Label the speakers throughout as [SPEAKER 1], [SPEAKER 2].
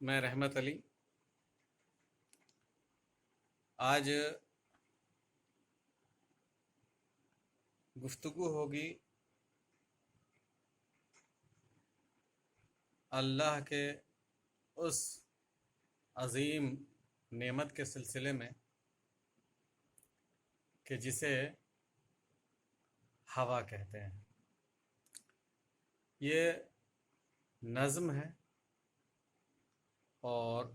[SPEAKER 1] میں رحمت علی آج گفتگو ہوگی اللہ کے اس عظیم نعمت کے سلسلے میں کہ جسے ہوا کہتے ہیں۔ یہ نظم ہے اور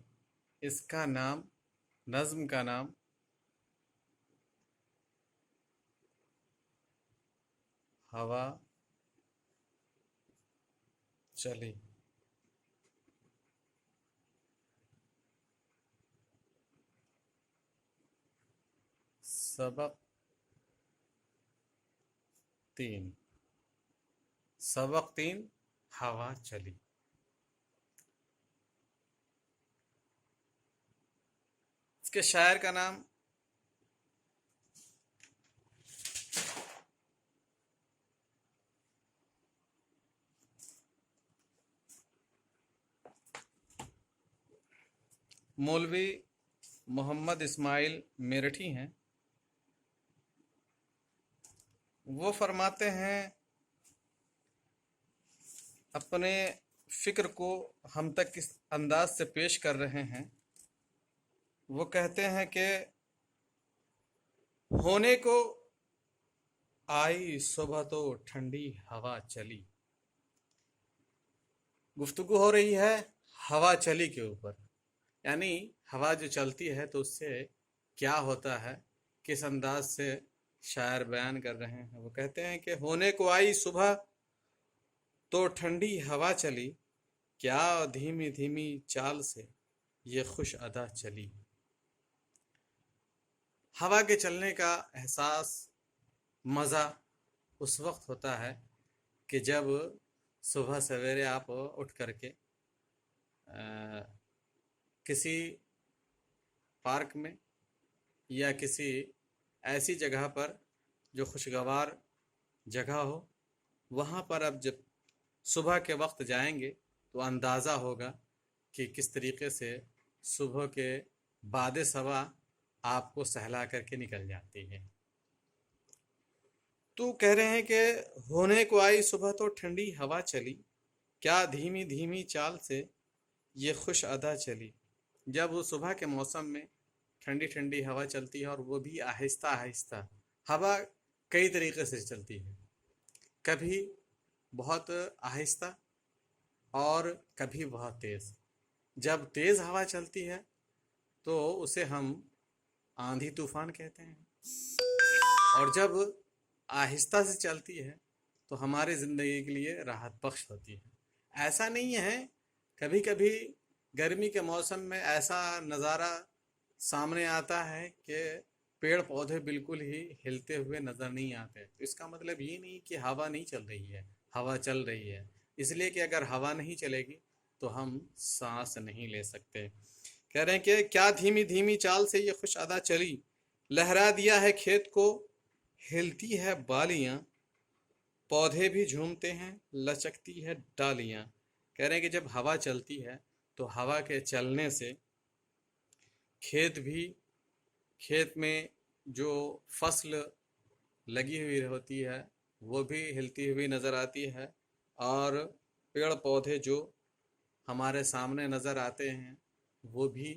[SPEAKER 1] اس کا نام نظم کا نام ہوا چلی۔ سبق 3 ہوا چلی۔ اس کے شاعر کا نام مولوی محمد اسماعیل میرٹھی ہیں۔ وہ فرماتے ہیں اپنے فکر کو ہم تک کس انداز سے پیش کر رہے ہیں۔ وہ کہتے ہیں کہ ہونے کو آئی صبح تو ٹھنڈی ہوا چلی۔ گفتگو ہو رہی ہے ہوا چلی کے اوپر، یعنی ہوا جو چلتی ہے تو اس سے کیا ہوتا ہے، کس انداز سے شاعر بیان کر رہے ہیں۔ وہ کہتے ہیں کہ ہونے کو آئی صبح تو ٹھنڈی ہوا چلی، کیا دھیمی دھیمی چال سے یہ خوش ادا چلی۔ ہوا کے چلنے کا احساس، مزہ اس وقت ہوتا ہے کہ جب صبح سویرے آپ اٹھ کر کے کسی پارک میں یا کسی ایسی جگہ پر جو خوشگوار جگہ ہو، وہاں پر اب جب صبح کے وقت جائیں گے تو اندازہ ہوگا کہ کس طریقے سے صبح کے باد صبا آپ کو سہلا کر کے نکل جاتی ہے۔ تو کہہ رہے ہیں کہ ہونے کو آئی صبح تو ٹھنڈی ہوا چلی، کیا دھیمی دھیمی چال سے یہ خوش ادا چلی۔ جب وہ صبح کے موسم میں ٹھنڈی ٹھنڈی ہوا چلتی ہے، اور وہ بھی آہستہ آہستہ، ہوا کئی طریقے سے چلتی ہے، کبھی بہت آہستہ اور کبھی بہت تیز۔ جب تیز ہوا چلتی ہے تو اسے ہم آندھی طوفان کہتے ہیں، اور جب آہستہ سے چلتی ہے تو ہماری زندگی کے لیے راحت بخش ہوتی ہے۔ ایسا نہیں ہے، کبھی کبھی گرمی کے موسم میں ایسا نظارہ سامنے آتا ہے کہ پیڑ پودے بالکل ہی ہلتے ہوئے نظر نہیں آتے۔ اس کا مطلب یہ نہیں کہ ہوا نہیں چل رہی ہے، ہوا چل رہی ہے، اس لیے کہ اگر ہوا نہیں چلے گی تو ہم سانس نہیں لے سکتے۔ کہہ رہے ہیں کہ کیا دھیمی دھیمی چال سے یہ خوش ادا چلی، لہرا دیا ہے کھیت کو ہلتی ہے بالیاں، پودے بھی جھومتے ہیں لچکتی ہے ڈالیاں۔ کہہ رہے ہیں کہ جب ہوا چلتی ہے تو ہوا کے چلنے سے کھیت میں جو فصل لگی ہوئی ہوتی ہے وہ بھی ہلتی ہوئی نظر آتی ہے، اور پیڑ پودے جو ہمارے سامنے نظر آتے ہیں وہ بھی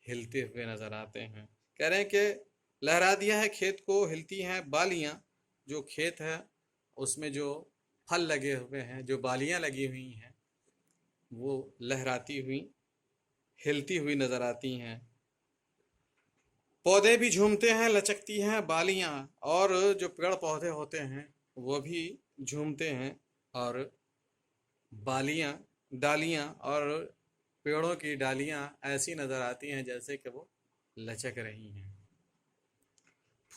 [SPEAKER 1] ہلتے ہوئے نظر آتے ہیں۔ کہہ رہے ہیں کہ لہرا دیا ہے کھیت کو ہلتی ہیں بالیاں، جو کھیت ہے اس میں جو پھل لگے ہوئے ہیں، جو بالیاں لگی ہوئی ہیں، وہ لہراتی ہوئی ہلتی ہوئی نظر آتی ہیں۔ پودے بھی جھومتے ہیں لچکتی ہیں بالیاں، اور جو پیڑ پودے ہوتے ہیں وہ بھی جھومتے ہیں، اور ڈالیاں اور پیڑوں کی ڈالیاں ایسی نظر آتی ہیں جیسے کہ وہ لچک رہی ہیں۔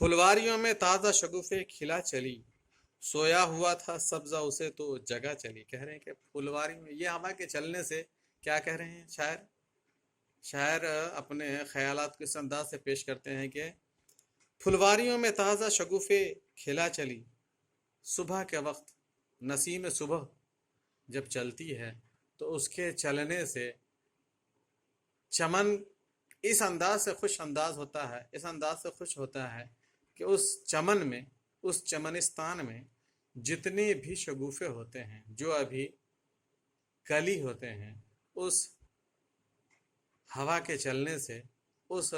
[SPEAKER 1] پھلواریوں میں تازہ شگوفے کھلا چلی، سویا ہوا تھا سبزہ اسے تو جگہ چلی۔ کہہ رہے ہیں کہ پھلواری میں یہ ہوا کے چلنے سے کیا کہہ رہے ہیں شاعر اپنے خیالات کو اس انداز سے پیش کرتے ہیں کہ پھلواریوں میں تازہ شگوفے کھلا چلی، صبح کے وقت نسیم صبح جب چلتی ہے تو اس کے چلنے سے چمن اس انداز سے خوش انداز ہوتا ہے، اس انداز سے خوش ہوتا ہے کہ اس چمن میں، اس چمنستان میں جتنے بھی شگوفے ہوتے ہیں، جو ابھی کلی ہوتے ہیں، اس ہوا کے چلنے سے، اس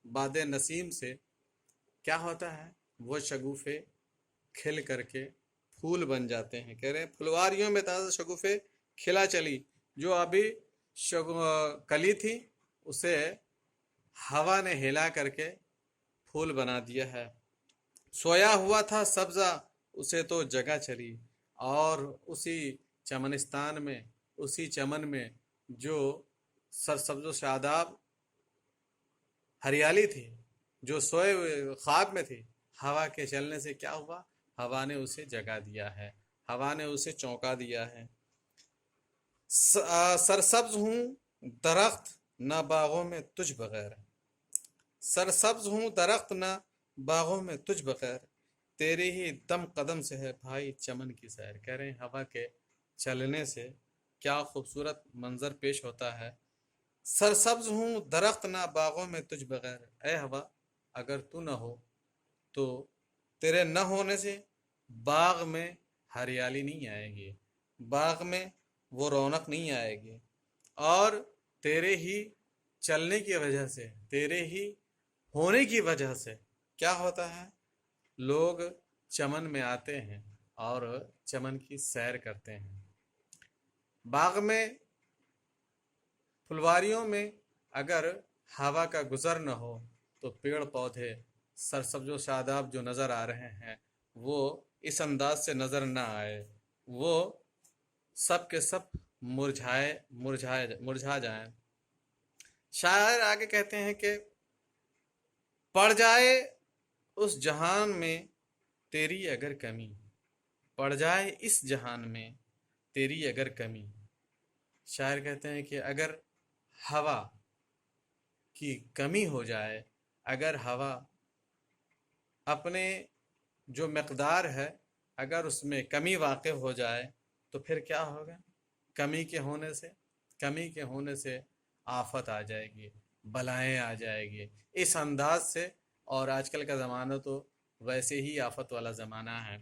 [SPEAKER 1] باد نسیم سے کیا ہوتا ہے، وہ شگوفے کھل کر کے پھول بن جاتے ہیں۔ کہہ رہے ہیں پھلواریوں میں تازہ شگوفے کھلا چلی، جو ابھی کلی تھی اسے ہوا نے ہلا کر کے پھول بنا دیا ہے۔ سویا ہوا تھا سبزہ اسے تو جگہ چلی، اور اسی چمنستان میں، اسی چمن میں جو سرسبز و شاداب ہریالی تھی، جو سوئے ہوئے خواب میں تھی، ہوا کے چلنے سے کیا ہوا، ہوا نے اسے جگا دیا ہے، ہوا نے اسے چونکا دیا ہے۔ سرسبز ہوں درخت نہ باغوں میں تجھ بغیر، سرسبز ہوں درخت نہ باغوں میں تجھ بغیر، تیرے ہی دم قدم سے ہے بھائی چمن کی سیر۔ کہہ رہے ہیں ہوا کے چلنے سے کیا خوبصورت منظر پیش ہوتا ہے۔ سرسبز ہوں درخت نہ باغوں میں تجھ بغیر، اے ہوا اگر تو نہ ہو تو تیرے نہ ہونے سے باغ میں ہریالی نہیں آئے گی، باغ میں وہ رونق نہیں آئے گی، اور تیرے ہی چلنے کی وجہ سے، تیرے ہی ہونے کی وجہ سے کیا ہوتا ہے، لوگ چمن میں آتے ہیں اور چمن کی سیر کرتے ہیں۔ باغ میں، پھلواریوں میں اگر ہوا کا گزر نہ ہو تو پیڑ پودے سرسبز و شاداب جو نظر آ رہے ہیں وہ اس انداز سے نظر نہ آئے، وہ سب کے سب مرجھا جائیں۔ شاعر آگے کہتے ہیں کہ پڑ جائے اس جہان میں تیری اگر کمی، پڑ جائے اس جہان میں تیری اگر کمی، شاعر کہتے ہیں کہ اگر ہوا کی کمی ہو جائے، اگر ہوا اپنے جو مقدار ہے اگر اس میں کمی واقع ہو جائے تو پھر کیا ہوگا، کمی کے ہونے سے آفت آ جائے گی، بلائیں آ جائے گی، اس انداز سے۔ اور آج کل کا زمانہ تو ویسے ہی آفت والا زمانہ ہے۔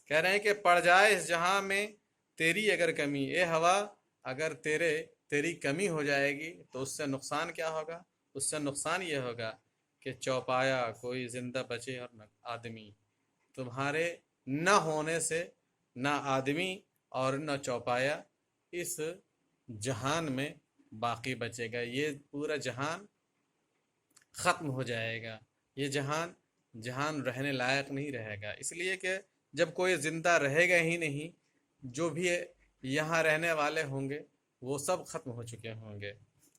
[SPEAKER 1] کہہ رہے ہیں کہ پڑ جائے اس جہاں میں تیری اگر کمی، اے ہوا اگر تیری کمی ہو جائے گی تو اس سے نقصان کیا ہوگا، اس سے نقصان یہ ہوگا کہ چوپایا کوئی زندہ بچے اور نہ آدمی، تمہارے نہ ہونے سے نہ آدمی اور نہ چوپایا اس جہان میں باقی بچے گا، یہ پورا جہان ختم ہو جائے گا، یہ جہان رہنے لائق نہیں رہے گا، اس لیے کہ جب کوئی زندہ رہے گا ہی نہیں، جو بھی یہاں رہنے والے ہوں گے وہ سب ختم ہو چکے ہوں گے۔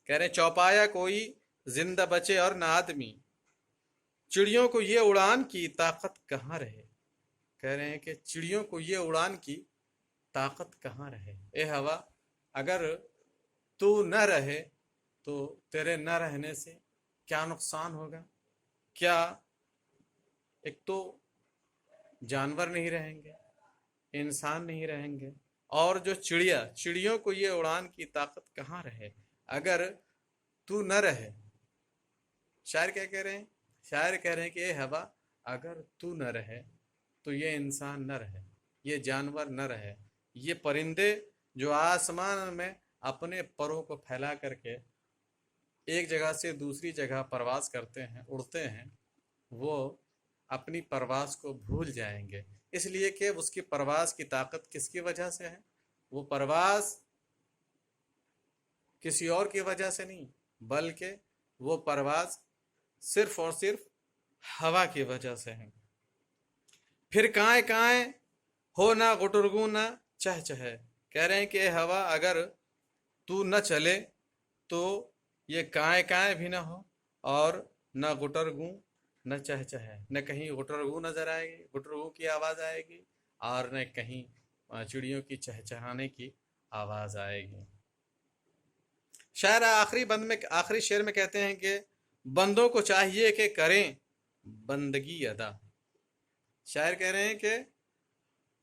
[SPEAKER 1] کہہ رہے چوپایا کوئی زندہ بچے اور نہ آدمی، چڑیوں کو یہ اڑان کی طاقت کہاں رہے۔ کہہ رہے ہیں کہ چڑیوں کو یہ اڑان کی طاقت کہاں رہے، اے ہوا اگر تو نہ رہے تو تیرے نہ رہنے سے کیا نقصان ہوگا، کیا ایک تو جانور نہیں رہیں گے، انسان نہیں رہیں گے، اور جو چڑیوں کو یہ اڑان کی طاقت کہاں رہے اگر تو نہ رہے۔ شاعر کیا کہہ رہے ہیں، شاعر کہہ رہے ہیں کہ اے ہوا اگر تو نہ رہے تو یہ انسان نہ رہے، یہ جانور نہ رہے، یہ پرندے جو آسمان میں اپنے پروں کو پھیلا کر کے ایک جگہ سے دوسری جگہ پرواز کرتے ہیں، اڑتے ہیں، وہ اپنی پرواز کو بھول جائیں گے، اس لیے کہ اس کی پرواز کی طاقت کس کی وجہ سے ہے، وہ پرواز کسی اور کی وجہ سے نہیں، بلکہ وہ پرواز صرف اور صرف ہوا کی وجہ سے ہے۔ پھر کائیں کائیں ہو نہ غٹرگوں نہ چہچہے، کہہ رہے ہیں کہ اے ہوا اگر تو نہ چلے تو یہ کائیں کائیں بھی نہ ہو، اور نہ غٹرگوں نہ چہچہے، نہ کہیں غٹرگوں نظر آئے گی، غٹرگوں کی آواز آئے گی، اور نہ کہیں چڑیوں کی چہچہانے کی آواز آئے گی۔ شاعر آخری شعر میں کہتے ہیں کہ بندوں کو چاہیے کہ کریں بندگی ادا، شاعر کہہ رہے ہیں کہ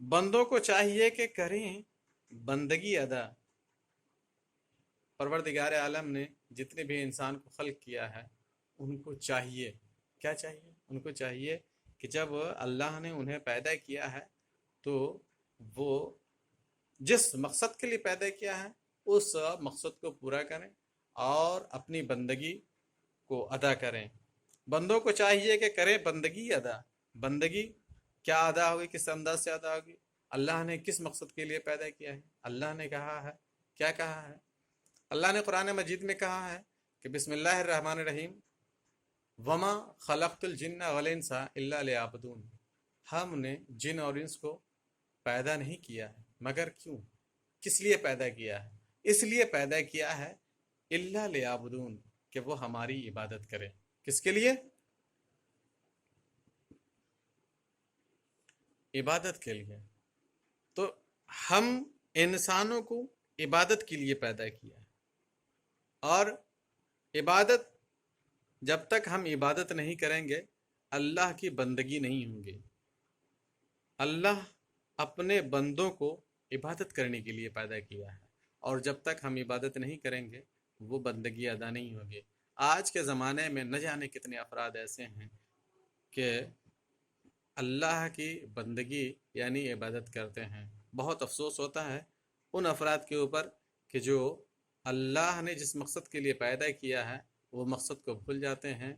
[SPEAKER 1] بندوں کو چاہیے کہ کریں بندگی ادا، پروردگار عالم نے جتنے بھی انسان کو خلق کیا ہے ان کو چاہیے، کیا چاہیے؟ ان کو چاہیے کہ جب اللہ نے انہیں پیدا کیا ہے تو وہ جس مقصد کے لیے پیدا کیا ہے اس مقصد کو پورا کریں اور اپنی بندگی کو ادا کریں۔ بندوں کو چاہیے کہ کریں بندگی ادا۔ بندگی کیا ادا ہوگی، کس انداز سے ادا ہوگی؟ اللہ نے کس مقصد کے لیے پیدا کیا ہے؟ اللہ نے کہا ہے، کیا کہا ہے؟ اللہ نے قرآن مجید میں کہا ہے کہ بسم اللہ الرحمن الرحیم وما خلقت الجن والانس الا لیعبدون، ہم نے جن اور انس کو پیدا نہیں کیا ہے مگر کیوں، کس لیے پیدا کیا ہے؟ اس لیے پیدا کیا ہے الا لیعبدون، کہ وہ ہماری عبادت کرے۔ کس کے لیے؟ عبادت کے لیے۔ تو ہم انسانوں کو عبادت کے لیے پیدا کیا ہے، اور عبادت جب تک ہم عبادت نہیں کریں گے اللہ کی بندگی نہیں ہوں گی۔ اللہ اپنے بندوں کو عبادت کرنے کے لیے پیدا کیا ہے، اور جب تک ہم عبادت نہیں کریں گے وہ بندگی ادا نہیں ہوگی۔ آج کے زمانے میں نہ جانے کتنے افراد ایسے ہیں کہ اللہ کی بندگی یعنی عبادت کرتے ہیں۔ بہت افسوس ہوتا ہے ان افراد کے اوپر کہ جو اللہ نے جس مقصد کے لیے پیدا کیا ہے وہ مقصد کو بھول جاتے ہیں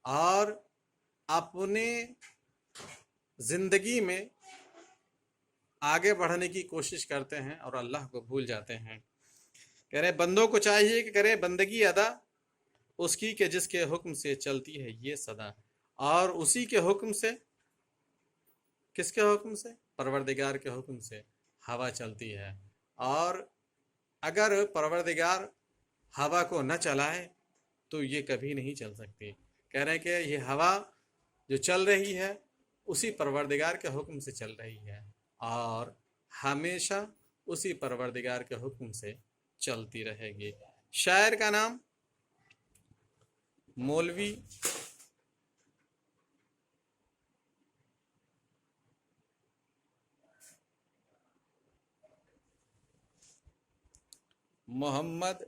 [SPEAKER 1] اور اپنے زندگی میں آگے بڑھنے کی کوشش کرتے ہیں اور اللہ کو بھول جاتے ہیں۔ کہہ رہے بندوں کو چاہیے کہ کرے بندگی ادا اس کی کہ جس کے حکم سے چلتی ہے یہ صدا، اور اسی کے حکم سے، کس کے حکم سے؟ پروردگار کے حکم سے ہوا چلتی ہے، اور اگر پروردگار ہوا کو نہ چلائے تو یہ کبھی نہیں چل سکتی۔ کہہ رہے ہیں کہ یہ ہوا جو چل رہی ہے اسی پروردگار کے حکم سے چل رہی ہے اور ہمیشہ اسی پروردگار کے حکم سے چلتی رہے گی۔ شاعر کا نام مولوی محمد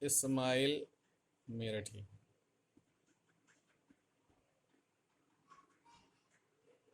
[SPEAKER 1] اسماعیل میرٹھی۔